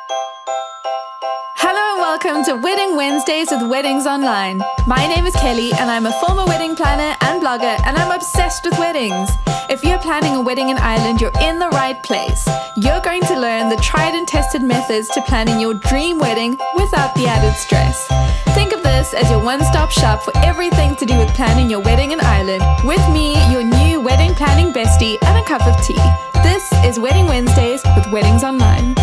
Hello and welcome to Wedding Wednesdays with Weddings Online. My name is Kelly and I'm a former wedding planner and blogger, and I'm obsessed with weddings. If you're planning a wedding in Ireland, you're in the right place. You're going to learn the tried and tested methods to planning your dream wedding without the added stress. Think of this as your one-stop shop for everything to do with planning your wedding in Ireland. With me, your new wedding planning bestie, and a cup of tea. This is Wedding Wednesdays with Weddings Online.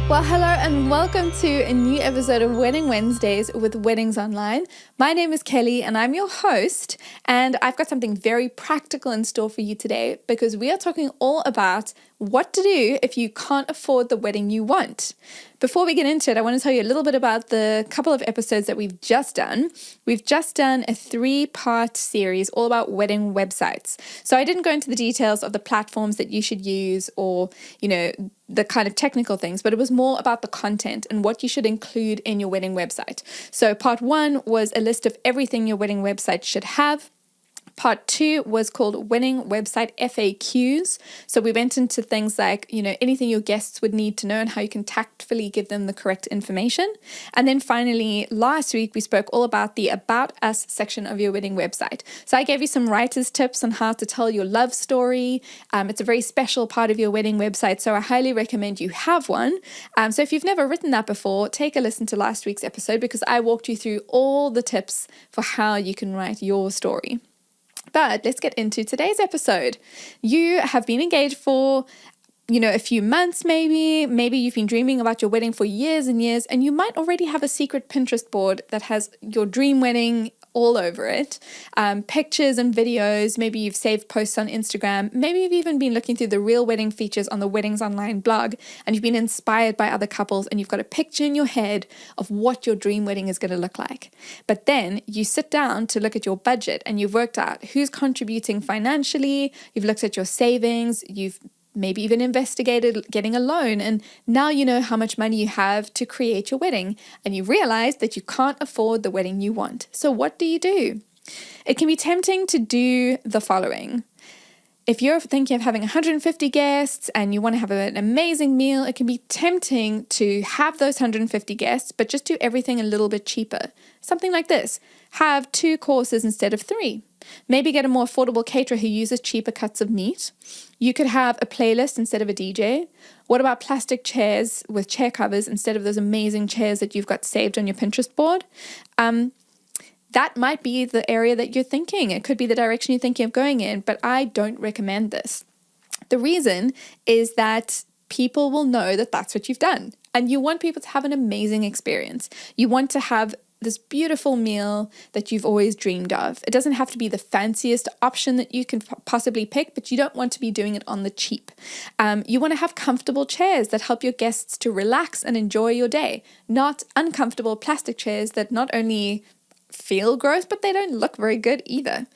Well, hello and welcome to a new episode of Wedding Wednesdays with Weddings Online. My name is Kelly and I'm your host, and I've got something very practical in store for you today because we are talking all about what to do if you can't afford the wedding you want. Before we get into it, I want to tell you a little bit about the couple of episodes that we've just done. We've just done a 3-part series all about wedding websites. So I didn't go into the details of the platforms that you should use or, the kind of technical things, but it was more about the content and what you should include in your wedding website. So part 1 was a list of everything your wedding website should have. Part 2 was called Wedding Website FAQs. So we went into things like, anything your guests would need to know and how you can tactfully give them the correct information. And then finally, last week, we spoke all about the About Us section of your wedding website. So I gave you some writer's tips on how to tell your love story. It's a very special part of your wedding website, so I highly recommend you have one. So if you've never written that before, take a listen to last week's episode because I walked you through all the tips for how you can write your story. But let's get into today's episode. You have been engaged for, a few months maybe. Maybe you've been dreaming about your wedding for years and years, and you might already have a secret Pinterest board that has your dream wedding all over it. Pictures and videos. Maybe you've saved posts on Instagram. Maybe you've even been looking through the real wedding features on the Weddings Online blog, and you've been inspired by other couples, and you've got a picture in your head of what your dream wedding is going to look like. But then you sit down to look at your budget, and you've worked out who's contributing financially. You've looked at your savings. You've maybe even investigated getting a loan, and now you know how much money you have to create your wedding, and you realize that you can't afford the wedding you want. So what do? It can be tempting to do the following. If you're thinking of having 150 guests and you want to have an amazing meal, it can be tempting to have those 150 guests, but just do everything a little bit cheaper. Something like this. Have 2 courses instead of 3. Maybe get a more affordable caterer who uses cheaper cuts of meat. You could have a playlist instead of a DJ. What about plastic chairs with chair covers instead of those amazing chairs that you've got saved on your Pinterest board? That might be the area that you're thinking. It could be the direction you're thinking of going in, but I don't recommend this. The reason is that people will know that that's what you've done, and you want people to have an amazing experience. You want to have this beautiful meal that you've always dreamed of. It doesn't have to be the fanciest option that you can possibly pick, but you don't want to be doing it on the cheap. You want to have comfortable chairs that help your guests to relax and enjoy your day, not uncomfortable plastic chairs that not only feel gross, but they don't look very good either.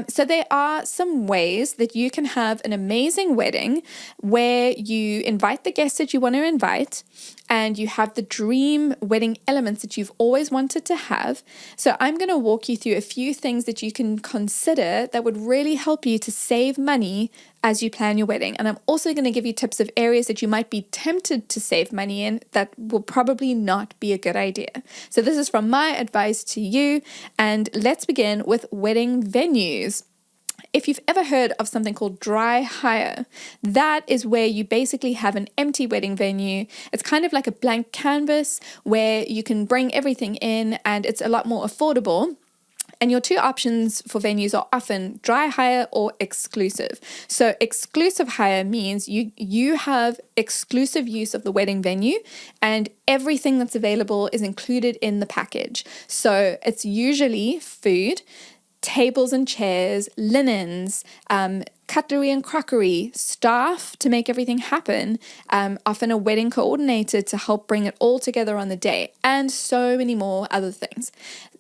So there are some ways that you can have an amazing wedding where you invite the guests that you want to invite, and you have the dream wedding elements that you've always wanted to have. So I'm going to walk you through a few things that you can consider that would really help you to save money as you plan your wedding. And I'm also going to give you tips of areas that you might be tempted to save money in that will probably not be a good idea. So this is from my advice to you. And let's begin with wedding venues. If you've ever heard of something called dry hire, that is where you basically have an empty wedding venue. It's kind of like a blank canvas where you can bring everything in, and it's a lot more affordable. And your 2 options for venues are often dry hire or exclusive. So exclusive hire means you have exclusive use of the wedding venue, and everything that's available is included in the package. So it's usually food, tables and chairs, linens, cutlery and crockery, staff to make everything happen, often a wedding coordinator to help bring it all together on the day, and so many more other things.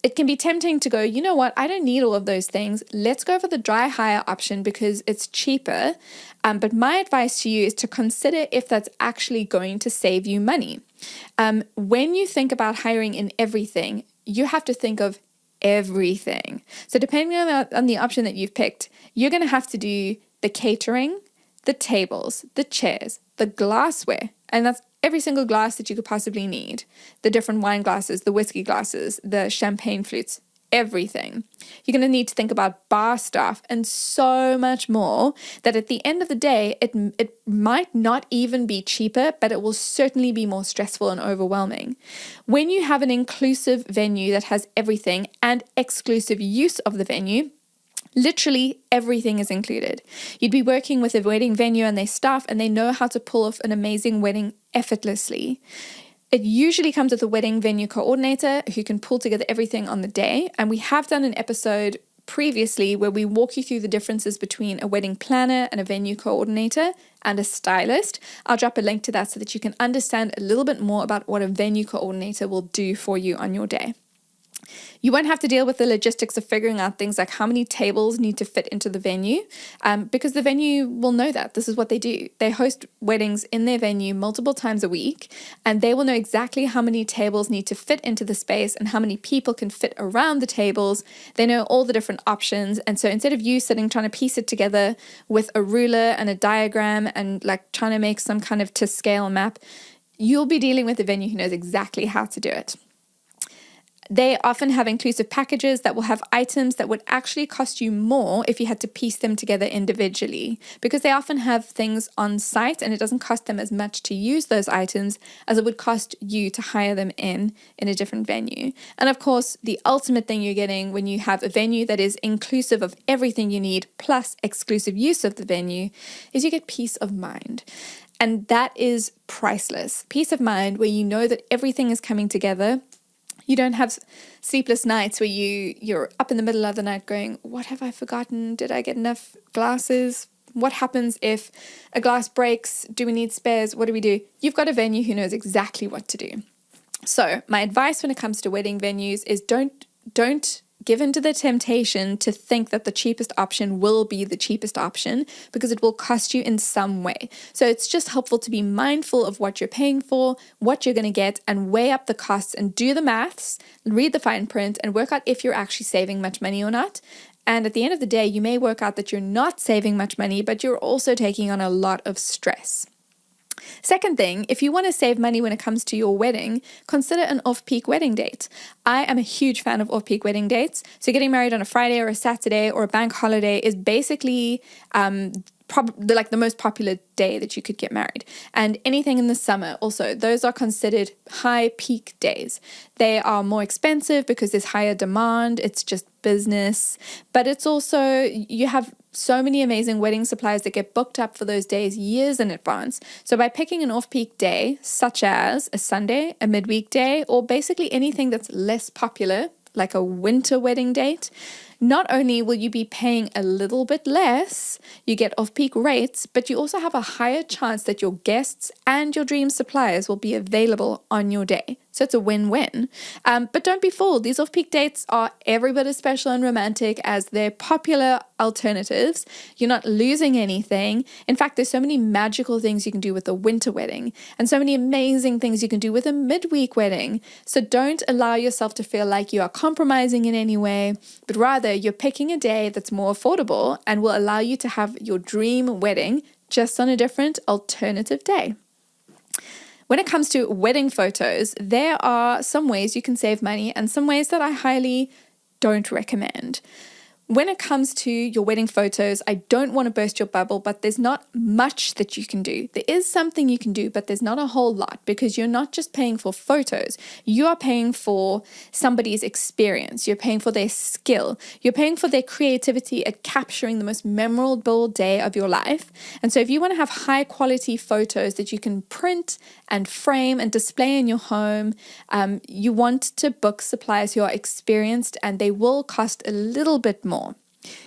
It can be tempting to go, you know what, I don't need all of those things. Let's go for the dry hire option because it's cheaper. But my advice to you is to consider if that's actually going to save you money. When you think about hiring in everything, you have to think of everything. So depending on the option that you've picked, you're going to have to do the catering, the tables, the chairs, the glassware, and that's every single glass that you could possibly need, the different wine glasses, the whiskey glasses, the champagne flutes, everything. You're going to need to think about bar staff and so much more that at the end of the day, it might not even be cheaper, but it will certainly be more stressful and overwhelming. When you have an inclusive venue that has everything and exclusive use of the venue, literally everything is included. You'd be working with a wedding venue and their staff, and they know how to pull off an amazing wedding effortlessly. It usually comes with a wedding venue coordinator who can pull together everything on the day. And we have done an episode previously where we walk you through the differences between a wedding planner and a venue coordinator and a stylist. I'll drop a link to that so that you can understand a little bit more about what a venue coordinator will do for you on your day. You won't have to deal with the logistics of figuring out things like how many tables need to fit into the venue, because the venue will know that. This is what they do. They host weddings in their venue multiple times a week, and they will know exactly how many tables need to fit into the space and how many people can fit around the tables. They know all the different options. And so instead of you sitting trying to piece it together with a ruler and a diagram and like trying to make some kind of to scale map, you'll be dealing with a venue who knows exactly how to do it. They often have inclusive packages that will have items that would actually cost you more if you had to piece them together individually, because they often have things on site and it doesn't cost them as much to use those items as it would cost you to hire them in a different venue. And of course, the ultimate thing you're getting when you have a venue that is inclusive of everything you need plus exclusive use of the venue is you get peace of mind. And that is priceless. Peace of mind where you know that everything is coming together. You don't have sleepless nights where you're up in the middle of the night going, what have I forgotten? Did I get enough glasses? What happens if a glass breaks? Do we need spares? What do we do? You've got a venue who knows exactly what to do. So my advice when it comes to wedding venues is don't give in to the temptation to think that the cheapest option will be the cheapest option, because it will cost you in some way. So it's just helpful to be mindful of what you're paying for, what you're going to get, and weigh up the costs and do the maths, read the fine print, and work out if you're actually saving much money or not. And at the end of the day, you may work out that you're not saving much money, but you're also taking on a lot of stress. Second thing, if you want to save money when it comes to your wedding, consider an off-peak wedding date. I am a huge fan of off-peak wedding dates. So getting married on a Friday or a Saturday or a bank holiday is basically the most popular day that you could get married. And anything in the summer also, those are considered high peak days. They are more expensive because there's higher demand. It's just business. But it's also, you have so many amazing wedding suppliers that get booked up for those days years in advance. So by picking an off-peak day, such as a Sunday, a midweek day, or basically anything that's less popular, like a winter wedding date, not only will you be paying a little bit less, you get off-peak rates, but you also have a higher chance that your guests and your dream suppliers will be available on your day. So it's a win-win. But don't be fooled. These off-peak dates are every bit as special and romantic as their popular alternatives. You're not losing anything. In fact, there's so many magical things you can do with a winter wedding and so many amazing things you can do with a midweek wedding. So don't allow yourself to feel like you are compromising in any way, but rather you're picking a day that's more affordable and will allow you to have your dream wedding just on a different alternative day. When it comes to wedding photos, there are some ways you can save money and some ways that I highly don't recommend. When it comes to your wedding photos, I don't want to burst your bubble, but there's not much that you can do. There is something you can do, but there's not a whole lot, because you're not just paying for photos. You are paying for somebody's experience. You're paying for their skill. You're paying for their creativity at capturing the most memorable day of your life. And so if you want to have high quality photos that you can print and frame and display in your home, you want to book suppliers who are experienced, and they will cost a little bit more.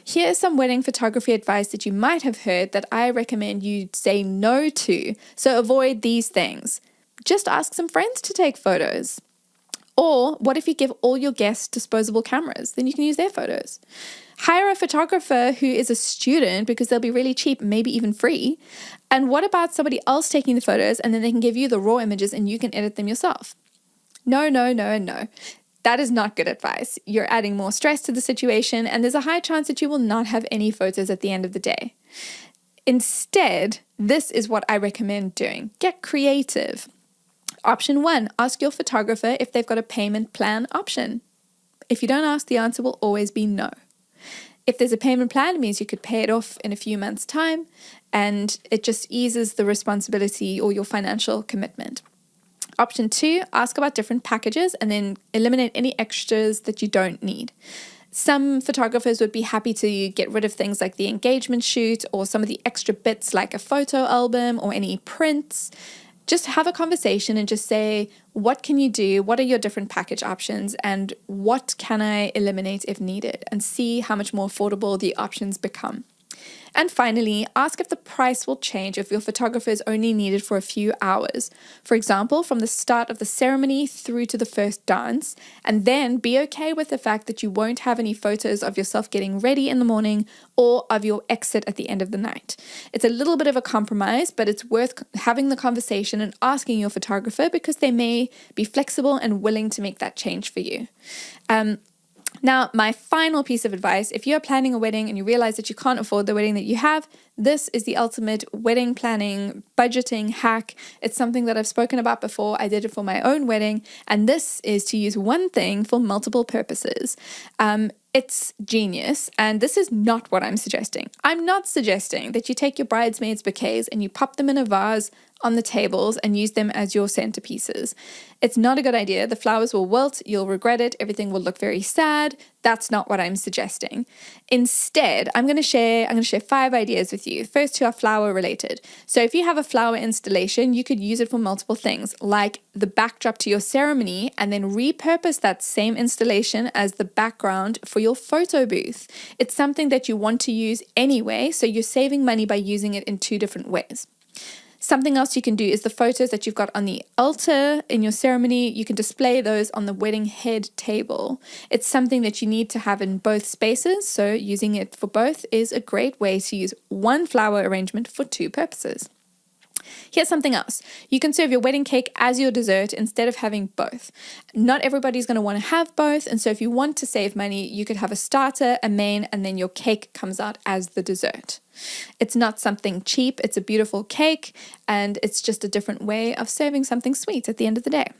Here is some wedding photography advice that you might have heard that I recommend you say no to. So avoid these things. Just ask some friends to take photos. Or what if you give all your guests disposable cameras? Then you can use their photos. Hire a photographer who is a student, because they'll be really cheap, maybe even free. And what about somebody else taking the photos and then they can give you the raw images and you can edit them yourself? No. That is not good advice. You're adding more stress to the situation, and there's a high chance that you will not have any photos at the end of the day. Instead, this is what I recommend doing. Get creative. Option 1, ask your photographer if they've got a payment plan option. If you don't ask, the answer will always be no. If there's a payment plan, it means you could pay it off in a few months' time, and it just eases the responsibility or your financial commitment. Option 2, ask about different packages and then eliminate any extras that you don't need. Some photographers would be happy to get rid of things like the engagement shoot or some of the extra bits like a photo album or any prints. Just have a conversation and just say, what can you do? What are your different package options? And what can I eliminate if needed? And see how much more affordable the options become. And finally, ask if the price will change if your photographer is only needed for a few hours. For example, from the start of the ceremony through to the first dance, and then be okay with the fact that you won't have any photos of yourself getting ready in the morning or of your exit at the end of the night. It's a little bit of a compromise, but it's worth having the conversation and asking your photographer because they may be flexible and willing to make that change for you. Now, my final piece of advice, if you're planning a wedding and you realize that you can't afford the wedding that you have, this is the ultimate wedding planning, budgeting hack. It's something that I've spoken about before. I did it for my own wedding, and this is to use one thing for multiple purposes. It's genius, and this is not what I'm suggesting. I'm not suggesting that you take your bridesmaids' bouquets and you pop them in a vase on the tables and use them as your centerpieces. It's not a good idea. The flowers will wilt, you'll regret it, everything will look very sad. That's not what I'm suggesting. Instead, I'm going to share 5 ideas with you. First 2 are flower related. So if you have a flower installation, you could use it for multiple things, like the backdrop to your ceremony, and then repurpose that same installation as the background for your photo booth. It's something that you want to use anyway, so you're saving money by using it in 2 different ways. Something else you can do is the photos that you've got on the altar in your ceremony, you can display those on the wedding head table. It's something that you need to have in both spaces, so using it for both is a great way to use one flower arrangement for 2 purposes. Here's something else. You can serve your wedding cake as your dessert instead of having both. Not everybody's going to want to have both, and so if you want to save money, you could have a starter, a main, and then your cake comes out as the dessert. It's not something cheap, it's a beautiful cake, and it's just a different way of serving something sweet at the end of the day.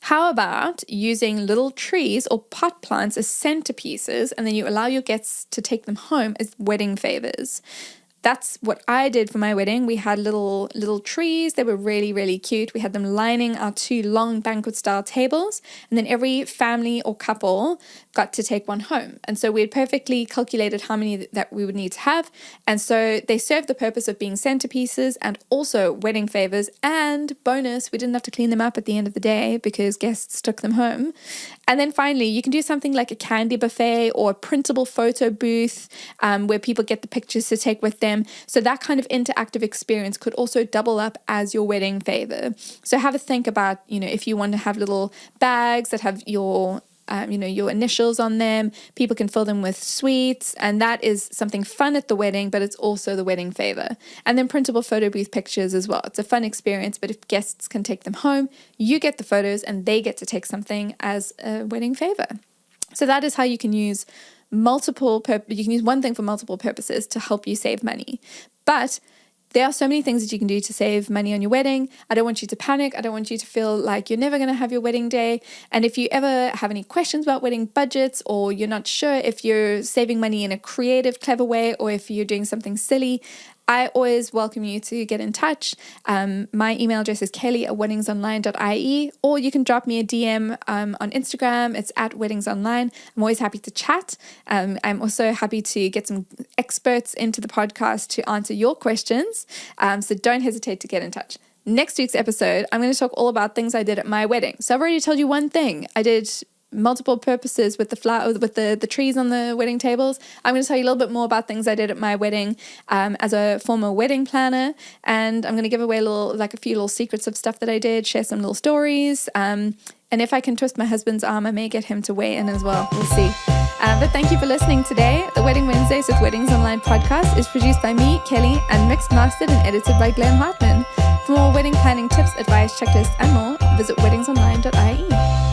How about using little trees or pot plants as centerpieces, and then you allow your guests to take them home as wedding favors? That's what I did for my wedding. We had little trees. They were really, really cute. We had them lining our 2 long banquet style tables, and then every family or couple got to take one home. And so we had perfectly calculated how many that we would need to have. And so they served the purpose of being centerpieces and also wedding favors. And bonus, we didn't have to clean them up at the end of the day because guests took them home. And then finally, you can do something like a candy buffet or a printable photo booth where people get the pictures to take with them. So that kind of interactive experience could also double up as your wedding favor. So have a think about, if you want to have little bags that have your initials on them, people can fill them with sweets, and that is something fun at the wedding, but it's also the wedding favor. And then printable photo booth pictures as well. It's a fun experience, but if guests can take them home, you get the photos and they get to take something as a wedding favor. So that is how you can use one thing for multiple purposes to help you save money. But there are so many things that you can do to save money on your wedding. I don't want you to panic. I don't want you to feel like you're never going to have your wedding day. And if you ever have any questions about wedding budgets, or you're not sure if you're saving money in a creative, clever way, or if you're doing something silly, I always welcome you to get in touch. My email address is kelly@weddingsonline.ie, or you can drop me a DM on Instagram. It's @weddingsonline. I'm always happy to chat. I'm also happy to get some experts into the podcast to answer your questions. So don't hesitate to get in touch. Next week's episode, I'm going to talk all about things I did at my wedding. So I've already told you one thing. I did multiple purposes with the trees on the wedding tables. I'm going to tell you a little bit more about things I did at my wedding as a former wedding planner, and I'm going to give away a few little secrets of stuff that I did, share some little stories, and if I can twist my husband's arm, I may get him to weigh in as well. We'll see. But thank you for listening today. The Wedding Wednesdays with Weddings Online podcast is produced by me, Kelly, and mixed, mastered, and edited by Glenn Hartman. For more wedding planning tips, advice, checklists, and more, visit weddingsonline.ie.